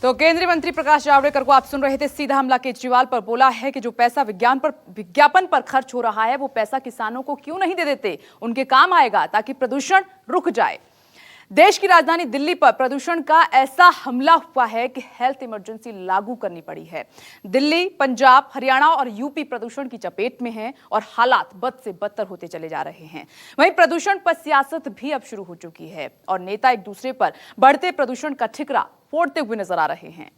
तो केंद्रीय मंत्री प्रकाश जावड़ेकर को आप सुन रहे थे। सीधा हमला केजरीवाल पर बोला है कि जो पैसा विज्ञापन पर खर्च हो रहा है वो पैसा किसानों को क्यों नहीं दे देते, उनके काम आएगा ताकि प्रदूषण रुक जाए। देश की राजधानी दिल्ली पर प्रदूषण का ऐसा हमला हुआ है कि हेल्थ इमरजेंसी लागू करनी पड़ी है। दिल्ली, पंजाब, हरियाणा और यूपी प्रदूषण की चपेट में हैं और हालात बद से बदतर होते चले जा रहे हैं। वहीं प्रदूषण पर सियासत भी अब शुरू हो चुकी है और नेता एक दूसरे पर बढ़ते प्रदूषण का ठिकरा फोड़ते हुए नजर आ रहे हैं।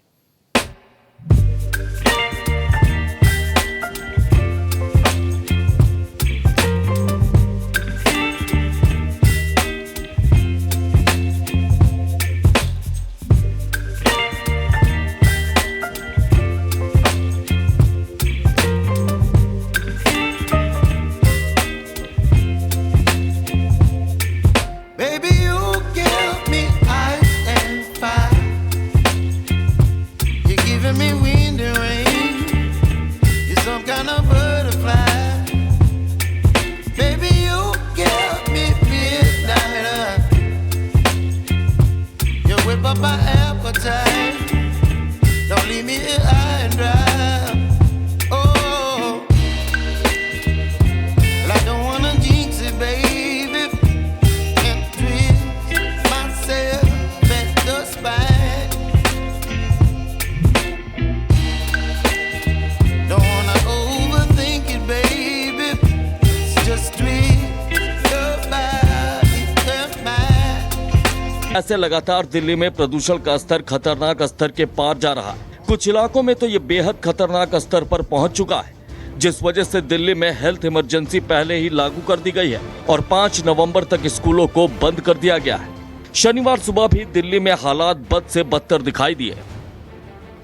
My appetite, don't leave me here high and dry. Oh, well, I don't wanna jinx it, baby, and twist myself at the spine. Don't wanna overthink it, baby, it's just twist your body and mine. ऐसे लगातार दिल्ली में प्रदूषण का स्तर खतरनाक स्तर के पार जा रहा है। कुछ इलाकों में तो ये बेहद खतरनाक स्तर पर पहुंच चुका है, जिस वजह से दिल्ली में हेल्थ इमरजेंसी पहले ही लागू कर दी गई है और 5 नवंबर तक स्कूलों को बंद कर दिया गया है। शनिवार सुबह भी दिल्ली में हालात बद से बदतर दिखाई दिए।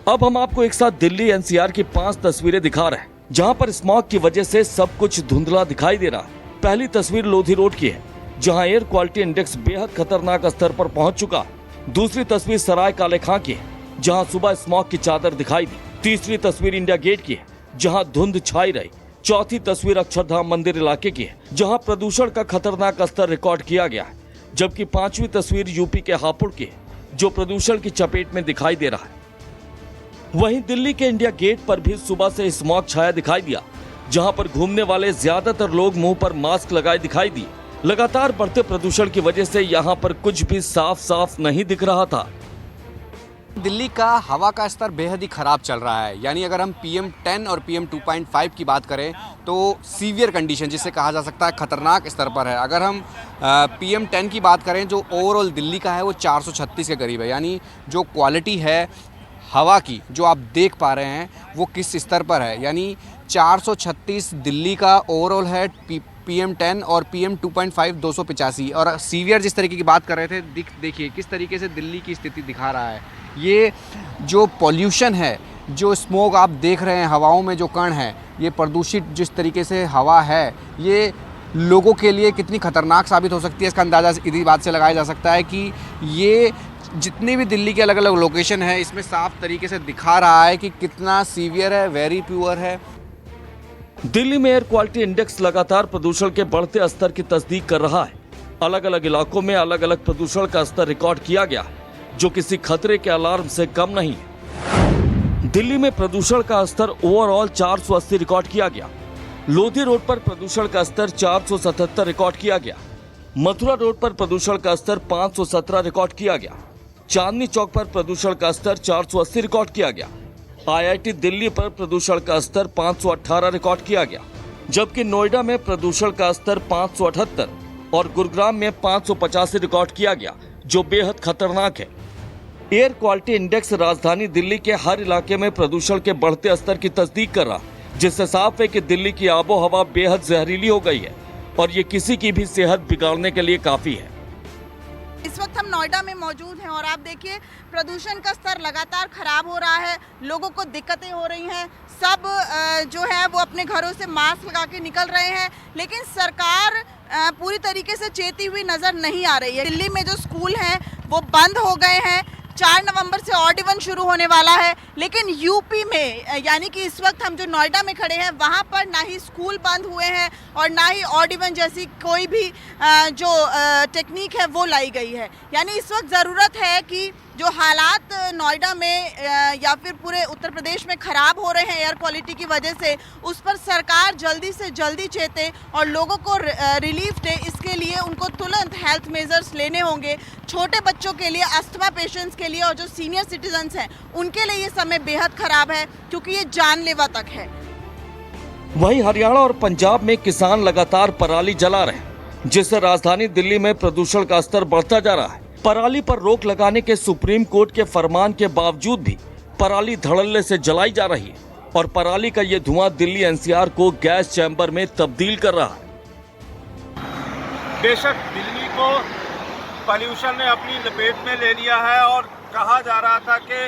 अब हम आपको एक साथ दिल्ली एनसीआर की 5 तस्वीरें दिखा रहे हैं, जहाँ पर स्मॉग की वजह से सब कुछ धुंधला दिखाई दे रहा है। पहली तस्वीर लोधी रोड की है, जहां एयर क्वालिटी इंडेक्स बेहद खतरनाक स्तर पर पहुंच चुका। दूसरी तस्वीर सराय काले खां की है, जहां सुबह स्मॉग की चादर दिखाई दी। तीसरी तस्वीर इंडिया गेट की है, जहां धुंध छाई रही। चौथी तस्वीर अक्षरधाम मंदिर इलाके की है, जहां प्रदूषण का खतरनाक स्तर रिकॉर्ड किया गया है। जबकि 5वीं तस्वीर यूपी के हापुड़ की है, जो प्रदूषण की चपेट में दिखाई दे रहा है। वहीं दिल्ली के इंडिया गेट पर भी सुबह से स्मॉग छाया दिखाई दिया, जहां पर घूमने वाले ज्यादातर लोग मुंह पर मास्क लगाए दिखाई दिए। लगातार बढ़ते प्रदूषण की वजह से यहाँ पर कुछ भी साफ साफ नहीं दिख रहा था। दिल्ली का हवा का स्तर बेहद ही ख़राब चल रहा है। यानी अगर हम PM10 और PM 2.5 की बात करें तो सीवियर कंडीशन, जिसे कहा जा सकता है खतरनाक स्तर पर है। अगर हम PM10 की बात करें, जो ओवरऑल दिल्ली का है वो 436 के करीब है। यानी जो क्वालिटी है हवा की, जो आप देख पा रहे हैं, वो किस स्तर पर है। यानी 436 दिल्ली का ओवरऑल है, PM10 और PM 2.5 285। और सीवियर जिस तरीके की बात कर रहे थे, देखिए किस तरीके से दिल्ली की स्थिति दिखा रहा है। ये जो पॉल्यूशन है, जो स्मोक आप देख रहे हैं, हवाओं में जो कण है, ये प्रदूषित जिस तरीके से हवा है, ये लोगों के लिए कितनी खतरनाक साबित हो सकती है, इसका अंदाज़ा इसी बात से लगाया जा सकता है कि ये जितनी भी दिल्ली के अलग अलग लोकेशन है, इसमें साफ तरीके से दिखा रहा है कि कितना सीवियर है, वेरी प्योर है। दिल्ली में एयर क्वालिटी इंडेक्स लगातार प्रदूषण के बढ़ते स्तर की तस्दीक कर रहा है। अलग अलग इलाकों में अलग अलग प्रदूषण का स्तर रिकॉर्ड किया गया, जो किसी खतरे के अलार्म से कम नहीं है। दिल्ली में प्रदूषण का स्तर ओवरऑल 480 रिकॉर्ड किया गया। लोधी रोड पर प्रदूषण का स्तर 477 रिकॉर्ड किया गया। मथुरा रोड पर प्रदूषण का स्तर 517 रिकॉर्ड किया गया। चांदनी चौक पर प्रदूषण का स्तर 480 रिकॉर्ड किया गया। IIT दिल्ली पर प्रदूषण का स्तर 518 रिकॉर्ड किया गया, जबकि नोएडा में प्रदूषण का स्तर 578 और गुरुग्राम में 585 रिकॉर्ड किया गया, जो बेहद खतरनाक है। एयर क्वालिटी इंडेक्स राजधानी दिल्ली के हर इलाके में प्रदूषण के बढ़ते स्तर की तस्दीक कर रहा, जिससे साफ है कि दिल्ली की आबो हवा बेहद जहरीली हो गई है और ये किसी की भी सेहत बिगाड़ने के लिए काफी है। इस वक्त हम नोएडा में मौजूद हैं और आप देखिए प्रदूषण का स्तर लगातार खराब हो रहा है, लोगों को दिक्कतें हो रही हैं। सब जो है वो अपने घरों से मास्क लगा के निकल रहे हैं, लेकिन सरकार पूरी तरीके से चेती हुई नज़र नहीं आ रही है। दिल्ली में जो स्कूल हैं वो बंद हो गए हैं। 4 नवंबर से ऑड इवन शुरू होने वाला है, लेकिन यूपी में यानी कि इस वक्त हम जो नोएडा में खड़े हैं वहाँ पर ना ही स्कूल बंद हुए हैं और ना ही ऑड इवन जैसी कोई भी जो टेक्निक है वो लाई गई है। यानी इस वक्त ज़रूरत है कि जो हालात नोएडा में या फिर पूरे उत्तर प्रदेश में खराब हो रहे हैं एयर क्वालिटी की वजह से, उस पर सरकार जल्दी से जल्दी चेते और लोगों को रिलीफ दे। इसके लिए उनको तुरंत हेल्थ मेजर्स लेने होंगे। छोटे बच्चों के लिए, अस्थमा पेशेंट्स के लिए और जो सीनियर सिटीजन्स हैं उनके लिए ये समय बेहद खराब है, क्योंकि ये जानलेवा तक है। वहीं हरियाणा और पंजाब में किसान लगातार पराली जला रहे हैं, जिससे राजधानी दिल्ली में प्रदूषण का स्तर बढ़ता जा रहा है। पराली पर रोक लगाने के सुप्रीम कोर्ट के फरमान के बावजूद भी पराली धड़ल्ले से जलाई जा रही है और पराली का ये धुआं दिल्ली एनसीआर को गैस चैम्बर में तब्दील कर रहा है। बेशक दिल्ली को पॉल्यूशन ने अपनी लपेट में ले लिया है और कहा जा रहा था कि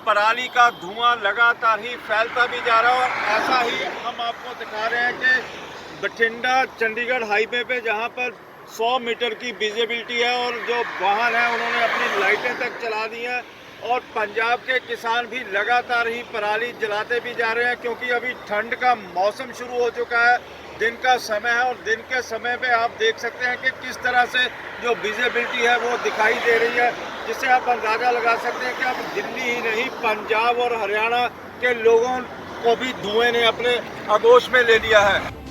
पराली का धुआं लगातार ही फैलता भी जा रहा है। और ऐसा ही हम आपको दिखा रहे हैं कि बठिंडा चंडीगढ़ हाईवे पे जहां पर 100 मीटर की विजिबिलिटी है और जो वाहन है उन्होंने अपनी लाइटें तक चला दी हैं। और पंजाब के किसान भी लगातार ही पराली जलाते भी जा रहे हैं, क्योंकि अभी ठंड का मौसम शुरू हो चुका है, दिन का समय है और दिन के समय पे आप देख सकते हैं कि किस तरह से जो विजिबिलिटी है वो दिखाई दे रही है, जिससे आप अंदाज़ा लगा सकते हैं कि अब दिल्ली ही नहीं, पंजाब और हरियाणा के लोगों को भी धुएं ने अपने आगोश में ले लिया है।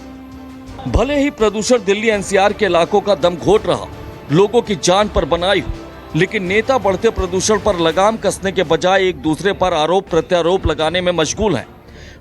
भले ही प्रदूषण दिल्ली एनसीआर के इलाकों का दम घोट रहा, लोगों की जान पर बनाई हो, लेकिन नेता बढ़ते प्रदूषण पर लगाम कसने के बजाय एक दूसरे पर आरोप प्रत्यारोप लगाने में मशगूल है।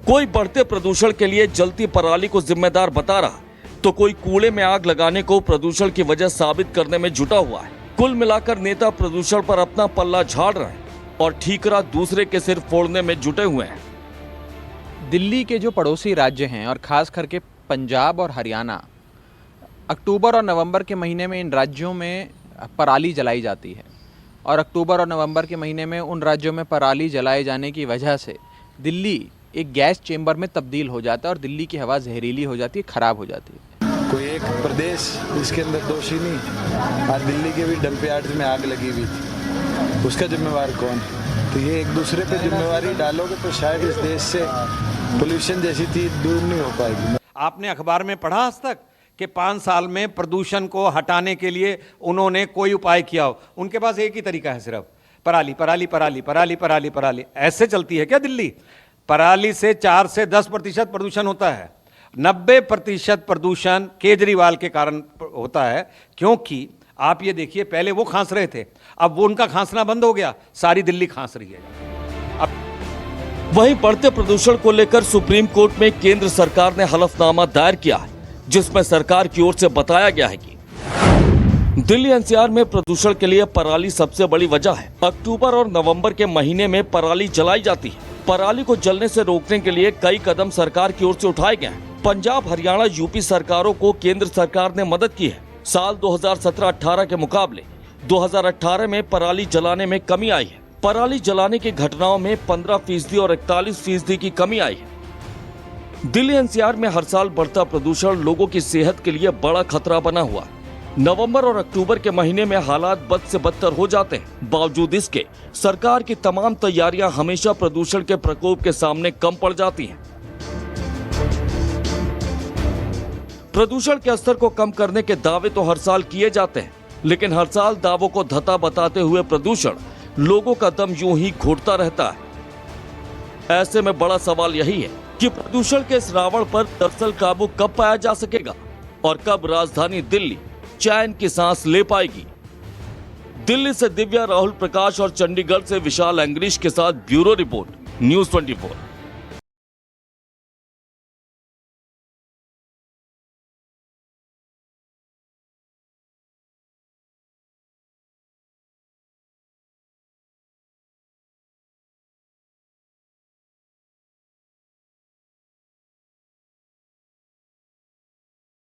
कोई बढ़ते प्रदूषण के लिए जलती पराली को जिम्मेदार बता रहा, तो कोई कूड़े में आग लगाने को प्रदूषण की वजह साबित करने में जुटा हुआ है। कुल मिलाकर नेता प्रदूषण पर अपना पल्ला झाड़ रहे हैं और ठीकरा दूसरे के सिर फोड़ने में जुटे हुए हैं। दिल्ली के जो पड़ोसी राज्य हैं और खास करके पंजाब और हरियाणा, अक्टूबर और नवंबर के महीने में इन राज्यों में पराली जलाई जाती है और अक्टूबर और नवंबर के महीने में उन राज्यों में पराली जलाए जाने की वजह से दिल्ली एक गैस चेंबर में तब्दील हो जाता है और दिल्ली की हवा जहरीली हो जाती है, खराब हो जाती है। कोई एक प्रदेश इसके अंदर दोषी नहीं। आज दिल्ली के भी डंप यार्ड में आग लगी हुई थी, उसका जिम्मेवार कौन है? तो ये एक दूसरे पे जिम्मेवारी डालोगे तो शायद इस देश से पोल्यूशन जैसी चीज दूर नहीं हो पाएगी। आपने अखबार में पढ़ा आज तक कि 5 साल में प्रदूषण को हटाने के लिए उन्होंने कोई उपाय किया हो? उनके पास एक ही तरीका है, सिर्फ पराली पराली पराली पराली पराली पराली। ऐसे चलती है क्या दिल्ली? पराली से 4 से 10% प्रदूषण होता है। 90% प्रदूषण केजरीवाल के कारण होता है, क्योंकि आप ये देखिए, पहले वो खांस रहे थे, अब वो उनका खांसना बंद हो गया, सारी दिल्ली खांस रही है। अब वहीं बढ़ते प्रदूषण को लेकर सुप्रीम कोर्ट में केंद्र सरकार ने हलफनामा दायर किया है, जिसमें सरकार की ओर से बताया गया है कि दिल्ली एनसीआर में प्रदूषण के लिए पराली सबसे बड़ी वजह है। अक्टूबर और नवंबर के महीने में पराली जलाई जाती है। पराली को जलने से रोकने के लिए कई कदम सरकार की ओर से उठाए गए हैं। पंजाब, हरियाणा, यूपी सरकारों को केंद्र सरकार ने मदद की है। साल 2017-18 के मुकाबले 2018 में पराली जलाने में कमी आई है। पराली जलाने की घटनाओं में 15% और 41% की कमी आई है। दिल्ली एनसीआर में हर साल बढ़ता प्रदूषण लोगों की सेहत के लिए बड़ा खतरा बना हुआ है। नवंबर और अक्टूबर के महीने में हालात बद से बदतर हो जाते हैं। बावजूद इसके सरकार की तमाम तैयारियां हमेशा प्रदूषण के प्रकोप के सामने कम पड़ जाती हैं। प्रदूषण के स्तर को कम करने के दावे तो हर साल किए जाते हैं, लेकिन हर साल दावों को धता बताते हुए प्रदूषण लोगों का दम यूं ही घुटता रहता है। ऐसे में बड़ा सवाल यही है कि प्रदूषण के इस रावण पर दरअसल काबू कब पाया जा सकेगा और कब राजधानी दिल्ली चैन की सांस ले पाएगी। दिल्ली से दिव्या, राहुल प्रकाश और चंडीगढ़ से विशाल एंग्रीश के साथ ब्यूरो रिपोर्ट, न्यूज़ 24।